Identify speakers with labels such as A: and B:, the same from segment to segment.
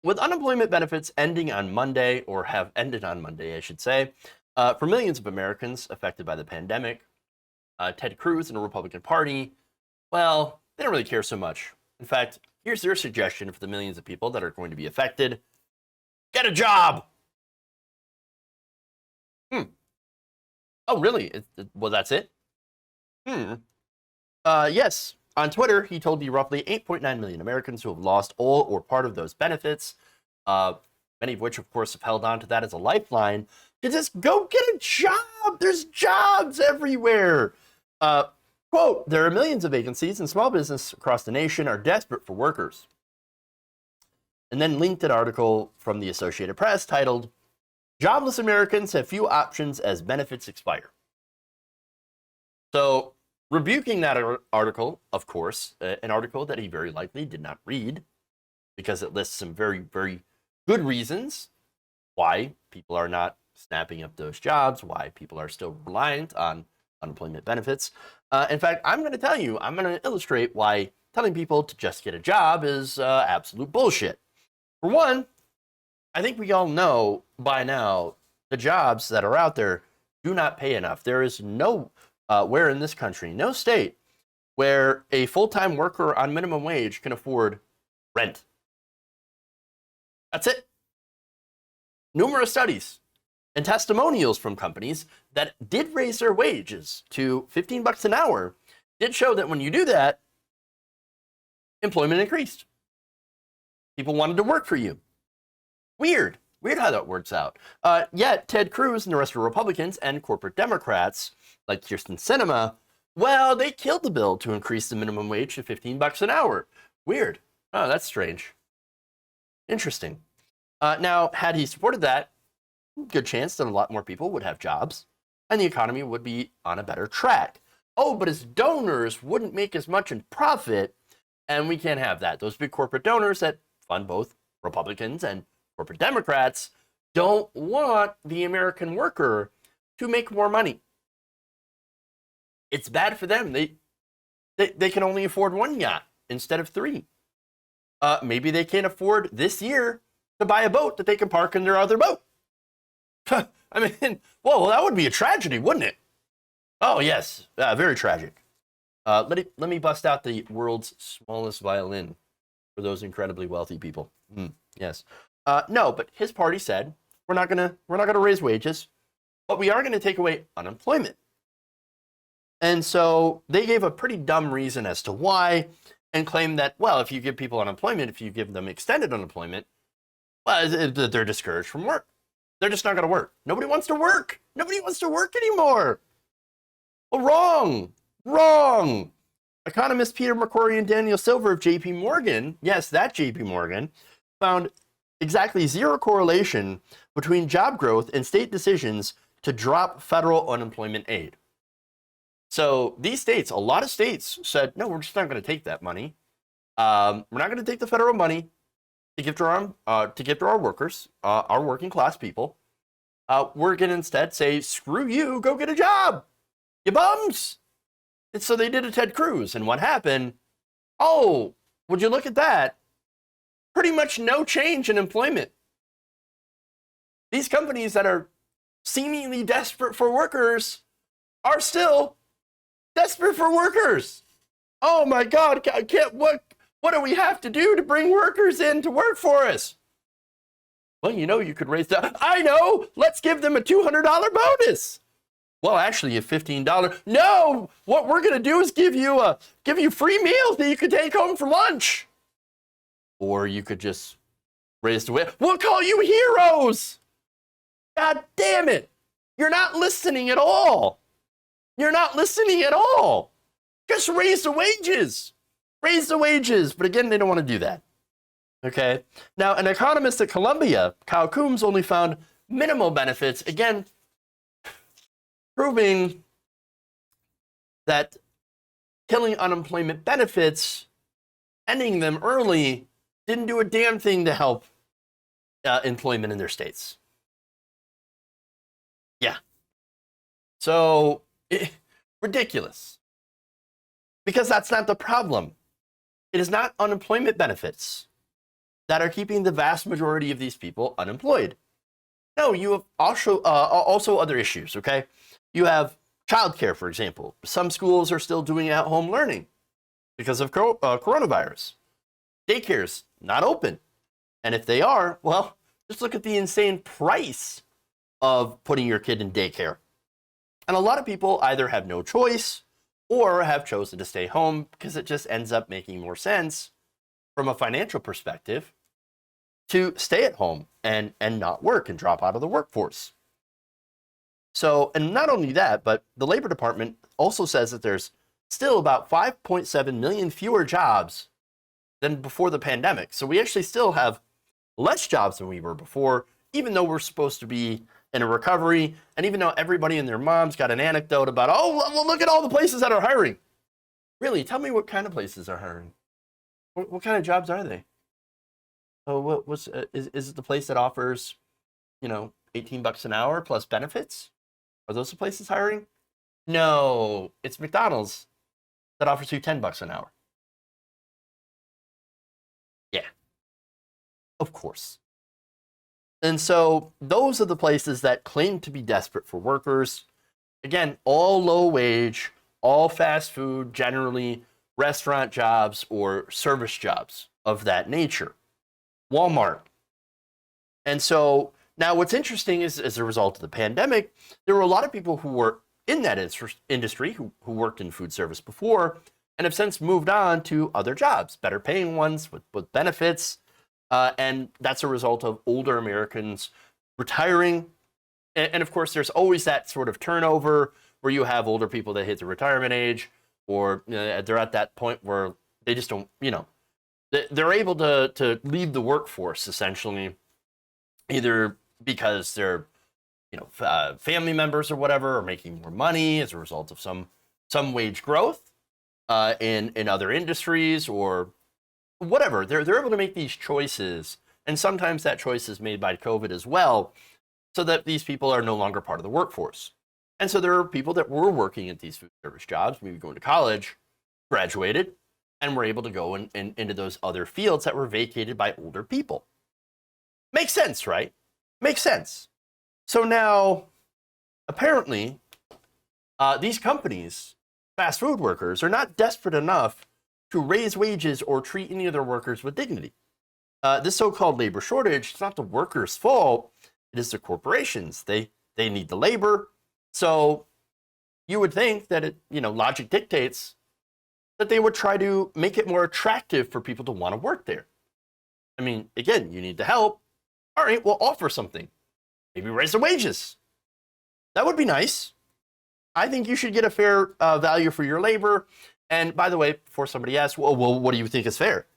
A: With unemployment benefits ending on Monday, or have ended on Monday, I should say, for millions of Americans affected by the pandemic, Ted Cruz and the Republican Party, well, they don't really care so much. In fact, here's their suggestion for the millions of people that are going to be affected: get a job. Oh, really? Well, that's it? Hmm. Yes. On Twitter, he told the roughly 8.9 million Americans who have lost all or part of those benefits, uh, many of which, of course, have held on to that as a lifeline, to just go get a job. There's jobs everywhere. Uh, Quote, there are millions of vacancies, and small business across the nation are desperate for workers. And then linked an article from the Associated Press titled, Jobless Americans Have Few Options as Benefits Expire. So, rebuking that article, of course, an article that he very likely did not read, because it lists some very, very good reasons why people are not snapping up those jobs, why people are still reliant on unemployment benefits. In fact, I'm going to illustrate why telling people to just get a job is absolute bullshit. For one, I think we all know by now the jobs that are out there do not pay enough. There is no where in this country, no state, where a full-time worker on minimum wage can afford rent. That's it. Numerous studies and testimonials from companies that did raise their wages to $15 an hour did show that when you do that, employment increased. People wanted to work for you. Weird how that works out. Yet Ted Cruz and the rest of Republicans and corporate Democrats, like Kirsten Sinema, well, they killed the bill to increase the minimum wage to $15 an hour. Weird. Oh, that's strange. Interesting. Now, had he supported that, good chance that a lot more people would have jobs and the economy would be on a better track. Oh, but his donors wouldn't make as much in profit, and we can't have that. Those big corporate donors that fund both Republicans and corporate Democrats don't want the American worker to make more money. It's bad for them. They can only afford one yacht instead of three. Maybe they can't afford this year to buy a boat that they can park in their other boat. I mean, well, that would be a tragedy, wouldn't it? Oh, yes, very tragic. Let me bust out the world's smallest violin for those incredibly wealthy people. Yes. No, but his party said we're not gonna raise wages, but we are gonna take away unemployment. And so they gave a pretty dumb reason as to why, and claimed that, well, if you give people unemployment, if you give them extended unemployment, well, they're discouraged from work. They're just not going to work. Nobody wants to work. Nobody wants to work anymore. Well, wrong. Economists Peter McCrory and Daniel Silver of JP Morgan, yes, that JP Morgan, found exactly zero correlation between job growth and state decisions to drop federal unemployment aid. So these states, a lot of states said, no, we're just not going to take that money. We're not going to take the federal money to give to our workers, our working class people. We're going to instead say, screw you, go get a job, you bums. And so they did a Ted Cruz. And what happened? Oh, would you look at that? Pretty much no change in employment. These companies that are seemingly desperate for workers are still desperate for workers. Oh my God, what do we have to do to bring workers in to work for us? Well, you could raise that. I know, let's give them a $200 bonus. Well, actually, a $15. No, what we're going to do is give you free meals that you could take home for lunch. Or you could just raise the wage. We'll call you heroes. God damn it. You're not listening at all. Just raise the wages. But again, they don't want to do that. Okay. Now, an economist at Columbia, Kyle Coombs, only found minimal benefits. Again, proving that killing unemployment benefits, ending them early, didn't do a damn thing to help employment in their states. Yeah. So, ridiculous. Because that's not the problem. It is not unemployment benefits. that are keeping the vast majority of these people unemployed. No, you have also other issues, okay? You have childcare, for example. Some schools are still doing at-home learning because of coronavirus. Daycare's not open. And if they are, well, just look at the insane price of putting your kid in daycare. And a lot of people either have no choice or have chosen to stay home because it just ends up making more sense from a financial perspective to stay at home and not work and drop out of the workforce. So, and not only that, but the Labor Department also says that there's still about 5.7 million fewer jobs than before the pandemic. So we actually still have less jobs than we were before, even though we're supposed to be in a recovery, and even though everybody and their mom's got an anecdote about, oh, well, look at all the places that are hiring. Really, tell me what kind of places are hiring. What kind of jobs are they? Oh, is it the place that offers, $18 an hour plus benefits? Are those the places hiring? No, it's McDonald's that offers you $10 an hour. Yeah, of course. And so those are the places that claim to be desperate for workers. Again, all low wage, all fast food, generally restaurant jobs or service jobs of that nature. Walmart. And so now what's interesting is, as a result of the pandemic, there were a lot of people who were in that industry who worked in food service before and have since moved on to other jobs, better paying ones with benefits. And that's a result of older Americans retiring. And of course, there's always that sort of turnover where you have older people that hit the retirement age, or they're at that point where they just don't, they're able to leave the workforce essentially, either because they're, family members or whatever are making more money as a result of some wage growth in other industries or whatever. They're able to make these choices, and sometimes that choice is made by COVID as well, so that these people are no longer part of the workforce. And so there are people that were working at these food service jobs, maybe going to college, graduated, and were able to go into those other fields that were vacated by older people. Makes sense, right? Makes sense. So now, apparently, these companies, fast food workers, are not desperate enough to raise wages or treat any of their workers with dignity. This so-called labor shortage, it's not the workers' fault, it is the corporations. They need the labor. So you would think that logic dictates that they would try to make it more attractive for people to want to work there. I mean, again, you need the help. All right, we'll offer something. Maybe raise the wages. That would be nice. I think you should get a fair value for your labor. And by the way, before somebody asks, well, what do you think is fair?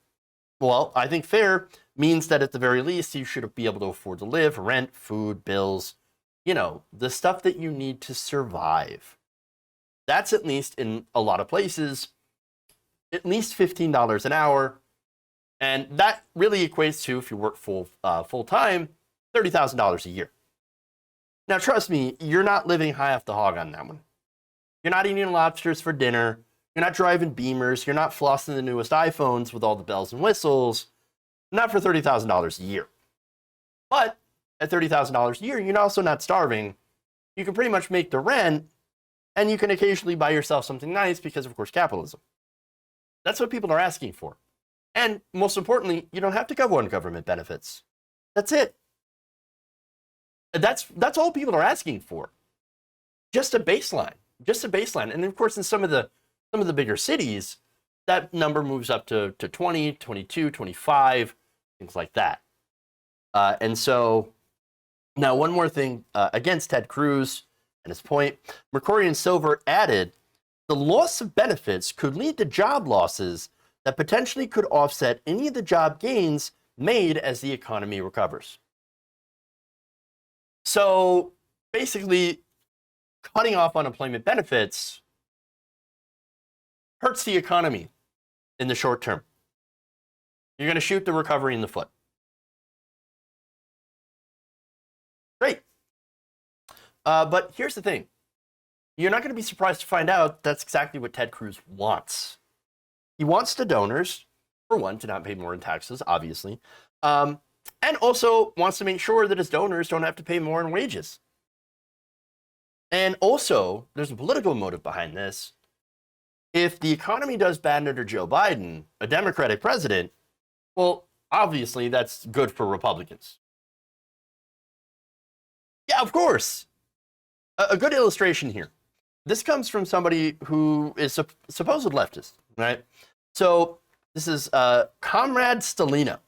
A: Well, I think fair means that at the very least, you should be able to afford to live, rent, food, bills, the stuff that you need to survive. That's at least in a lot of places, at least $15 an hour. And that really equates to, if you work full time, $30,000 a year. Now, trust me, you're not living high off the hog on that one. You're not eating lobsters for dinner. You're not driving Beamers. You're not flossing the newest iPhones with all the bells and whistles. Not for $30,000 a year. But at $30,000 a year, you're also not starving. You can pretty much make the rent, and you can occasionally buy yourself something nice because, of course, capitalism. That's what people are asking for. And most importantly, you don't have to go on government benefits. That's it. That's all people are asking for. Just a baseline. Just a baseline. And of course, in some of the bigger cities, that number moves up to 20, 22, 25, things like that. And so now one more thing against Ted Cruz and his point, McCrory and Silver added, the loss of benefits could lead to job losses that potentially could offset any of the job gains made as the economy recovers. So basically, cutting off unemployment benefits hurts the economy in the short term. You're going to shoot the recovery in the foot. Great. But here's the thing. You're not going to be surprised to find out that's exactly what Ted Cruz wants. He wants the donors, for one, to not pay more in taxes, obviously, And also wants to make sure that his donors don't have to pay more in wages. And also, there's a political motive behind this. If the economy does bad under Joe Biden, a Democratic president, well, obviously that's good for Republicans. Yeah, of course. A good illustration here. This comes from somebody who is a supposed leftist, right? So this is Comrade Stalina.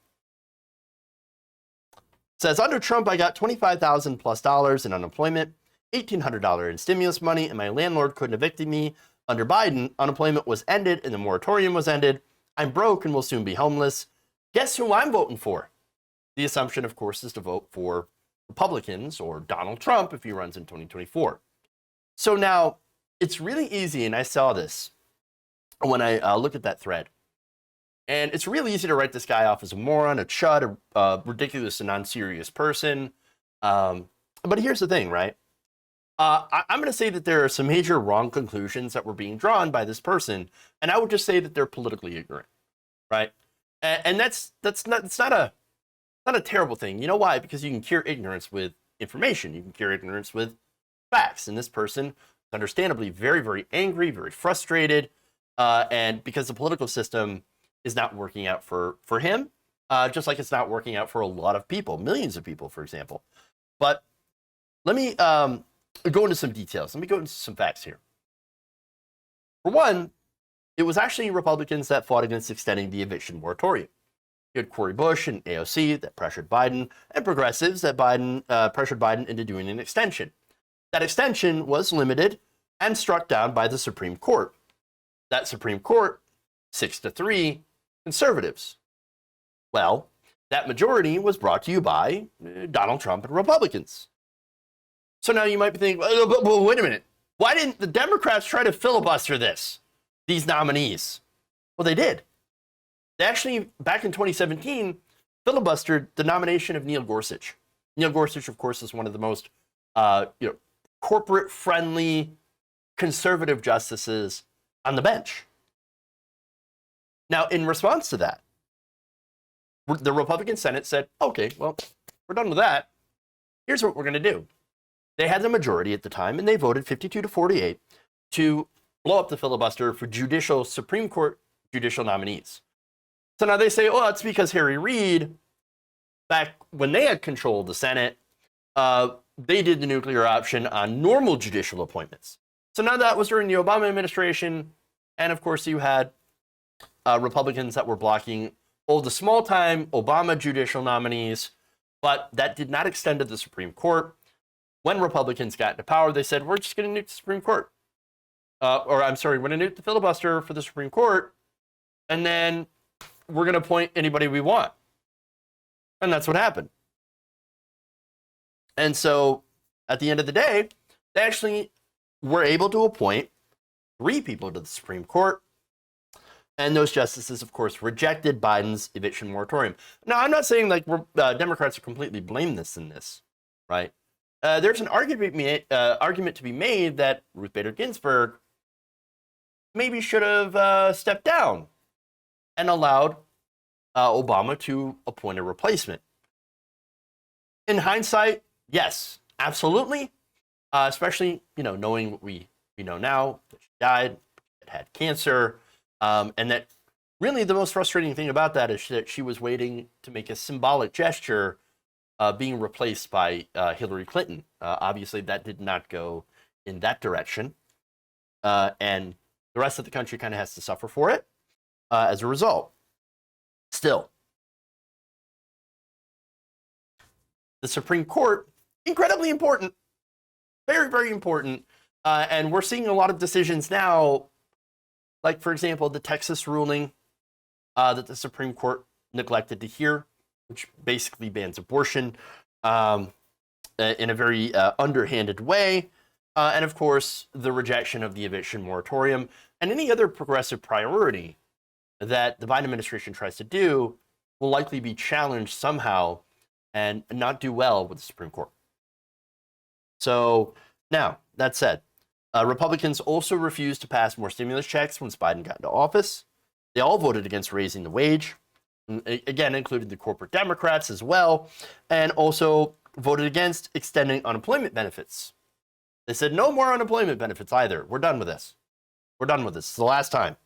A: Says, under Trump, I got $25,000 plus in unemployment, $1,800 in stimulus money, and my landlord couldn't evict me. Under Biden, unemployment was ended and the moratorium was ended. I'm broke and will soon be homeless. Guess who I'm voting for? The assumption, of course, is to vote for Republicans or Donald Trump if he runs in 2024. So now, it's really easy, and I saw this when I looked at that thread. And it's really easy to write this guy off as a moron, a chud, a ridiculous and non-serious person. But here's the thing, right? I'm going to say that there are some major wrong conclusions that were being drawn by this person, and I would just say that they're politically ignorant, right? And that's not a terrible thing. You know why? Because you can cure ignorance with information. You can cure ignorance with facts. And this person is understandably very, very angry, very frustrated, and because the political system is not working out for him, just like it's not working out for a lot of people, millions of people, for example. But let me go into some details. Let me go into some facts here. For one, it was actually Republicans that fought against extending the eviction moratorium. You had Cori Bush and AOC that pressured Biden, and progressives that pressured Biden into doing an extension. That extension was limited and struck down by the Supreme Court. That Supreme Court, 6-3, conservatives. Well, that majority was brought to you by Donald Trump and Republicans. So now you might be thinking, well, wait a minute. Why didn't the Democrats try to filibuster these nominees? Well, they did. They actually, back in 2017, filibustered the nomination of Neil Gorsuch. Neil Gorsuch, of course, is one of the most corporate-friendly conservative justices on the bench. Now, in response to that, the Republican Senate said, okay, well, we're done with that. Here's what we're going to do. They had the majority at the time, and they voted 52-48 to blow up the filibuster for Supreme Court judicial nominees. So now they say, oh, it's because Harry Reid, back when they had control of the Senate, they did the nuclear option on normal judicial appointments. So now that was during the Obama administration, and of course you had Republicans that were blocking all the small-time Obama judicial nominees, but that did not extend to the Supreme Court. When Republicans got into power, they said, we're just going to nuke the Supreme Court. We're going to nuke the filibuster for the Supreme Court, and then we're going to appoint anybody we want. And that's what happened. And so, at the end of the day, they actually were able to appoint 3 people to the Supreme Court. And those justices, of course, rejected Biden's eviction moratorium. Now, I'm not saying like Democrats are completely blameless in this, right? There's an argument to be made that Ruth Bader Ginsburg maybe should have stepped down and allowed Obama to appoint a replacement. In hindsight, yes, absolutely. Especially, knowing what we know now, that she died, had cancer, and that really the most frustrating thing about that is that she was waiting to make a symbolic gesture being replaced by Hillary Clinton. Obviously, that did not go in that direction. And the rest of the country kind of has to suffer for it as a result. Still, the Supreme Court, incredibly important, very, very important. And we're seeing a lot of decisions now, like, for example, the Texas ruling that the Supreme Court neglected to hear, which basically bans abortion in a very underhanded way. And of course, the rejection of the eviction moratorium and any other progressive priority that the Biden administration tries to do will likely be challenged somehow and not do well with the Supreme Court. So now, that said, Republicans also refused to pass more stimulus checks once Biden got into office. They all voted against raising the wage. again, including the corporate Democrats as well, and also voted against extending unemployment benefits. They said no more unemployment benefits either. We're done with this. We're done with this. It's the last time.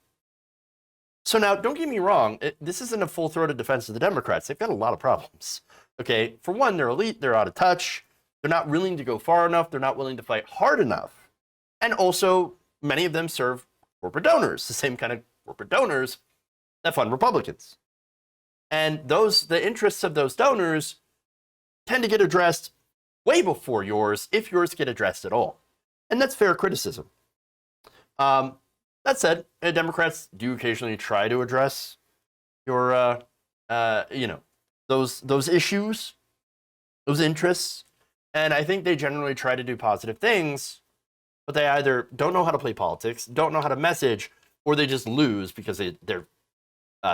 A: So now, don't get me wrong. This isn't a full-throated defense of the Democrats. They've got a lot of problems. Okay, for one, they're elite. They're out of touch. They're not willing to go far enough. They're not willing to fight hard enough. And also, many of them serve corporate donors, the same kind of corporate donors that fund Republicans. And the interests of those donors tend to get addressed way before yours, if yours get addressed at all. And that's fair criticism. That said, Democrats do occasionally try to address your, those issues, those interests. And I think they generally try to do positive things, but they either don't know how to play politics, don't know how to message, or they just lose because they're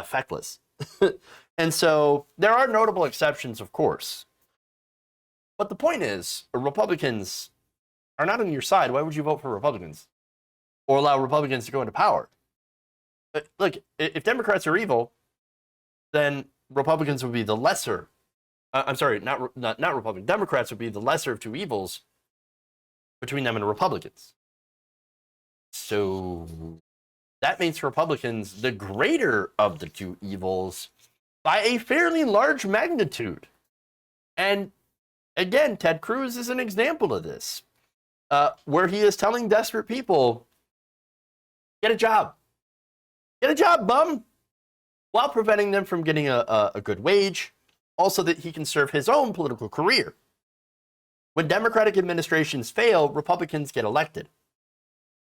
A: feckless. And so there are notable exceptions, of course. But the point is, Republicans are not on your side. Why would you vote for Republicans or allow Republicans to go into power? Look, if Democrats are evil, then Republicans would be the lesser. I'm sorry, not Republican. Democrats would be the lesser of two evils between them and Republicans. So that makes Republicans the greater of the two evils by a fairly large magnitude. And again, Ted Cruz is an example of this, where he is telling desperate people, get a job, bum, while preventing them from getting a good wage, also that he can serve his own political career. When Democratic administrations fail, Republicans get elected.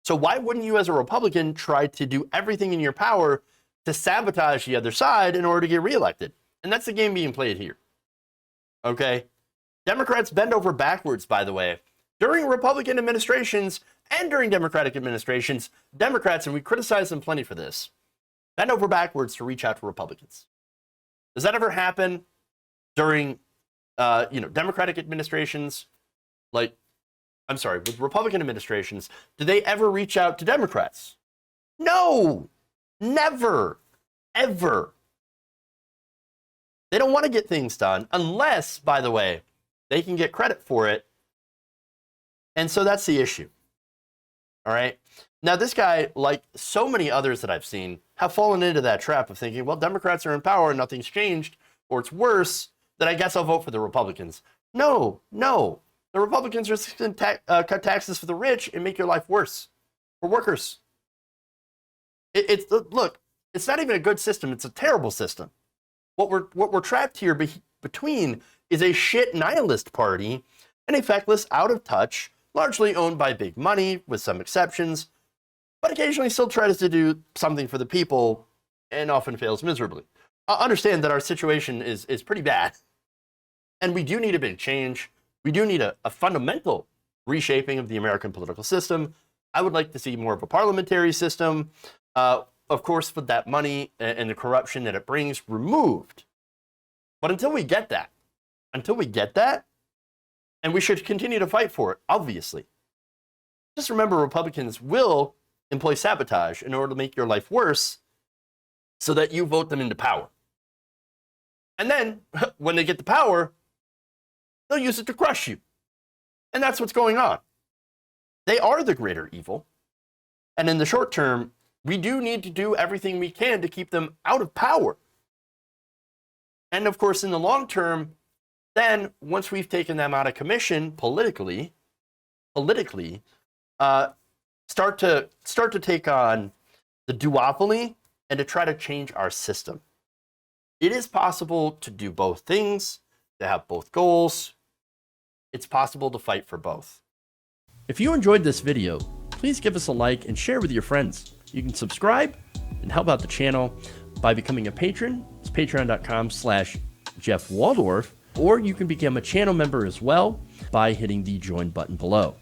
A: So why wouldn't you as a Republican try to do everything in your power to sabotage the other side in order to get reelected? And that's the game being played here. Okay? Democrats bend over backwards, by the way. During Republican administrations and during Democratic administrations, Democrats, and we criticize them plenty for this, bend over backwards to reach out to Republicans. Does that ever happen during, Democratic administrations? With Republican administrations, do they ever reach out to Democrats? No, never, ever. They don't want to get things done unless, by the way, they can get credit for it. And so that's the issue. All right. Now, this guy, like so many others that I've seen, have fallen into that trap of thinking, well, Democrats are in power and nothing's changed, or it's worse, then I guess I'll vote for the Republicans. No. The Republicans are just going to cut taxes for the rich and make your life worse for workers. Look, it's not even a good system. It's a terrible system. What we're trapped here between is a shit nihilist party and a feckless, out of touch, largely owned by big money, with some exceptions, but occasionally still tries to do something for the people and often fails miserably. Understand that our situation is pretty bad, and we do need a big change. We do need a fundamental reshaping of the American political system. I would like to see more of a parliamentary system, of course, with that money and the corruption that it brings removed. But until we get that, and we should continue to fight for it, obviously, just remember Republicans will employ sabotage in order to make your life worse so that you vote them into power. And then, when they get the power, they'll use it to crush you. And that's what's going on. They are the greater evil. And in the short term, we do need to do everything we can to keep them out of power. And of course, in the long term, then once we've taken them out of commission politically, start to take on the duopoly and to try to change our system. It is possible to do both things, to have both goals. It's possible to fight for both. If you enjoyed this video, please give us a like and share with your friends. You can subscribe and help out the channel by becoming a patron. It's patreon.com/Jeff Waldorf, or you can become a channel member as well by hitting the join button below.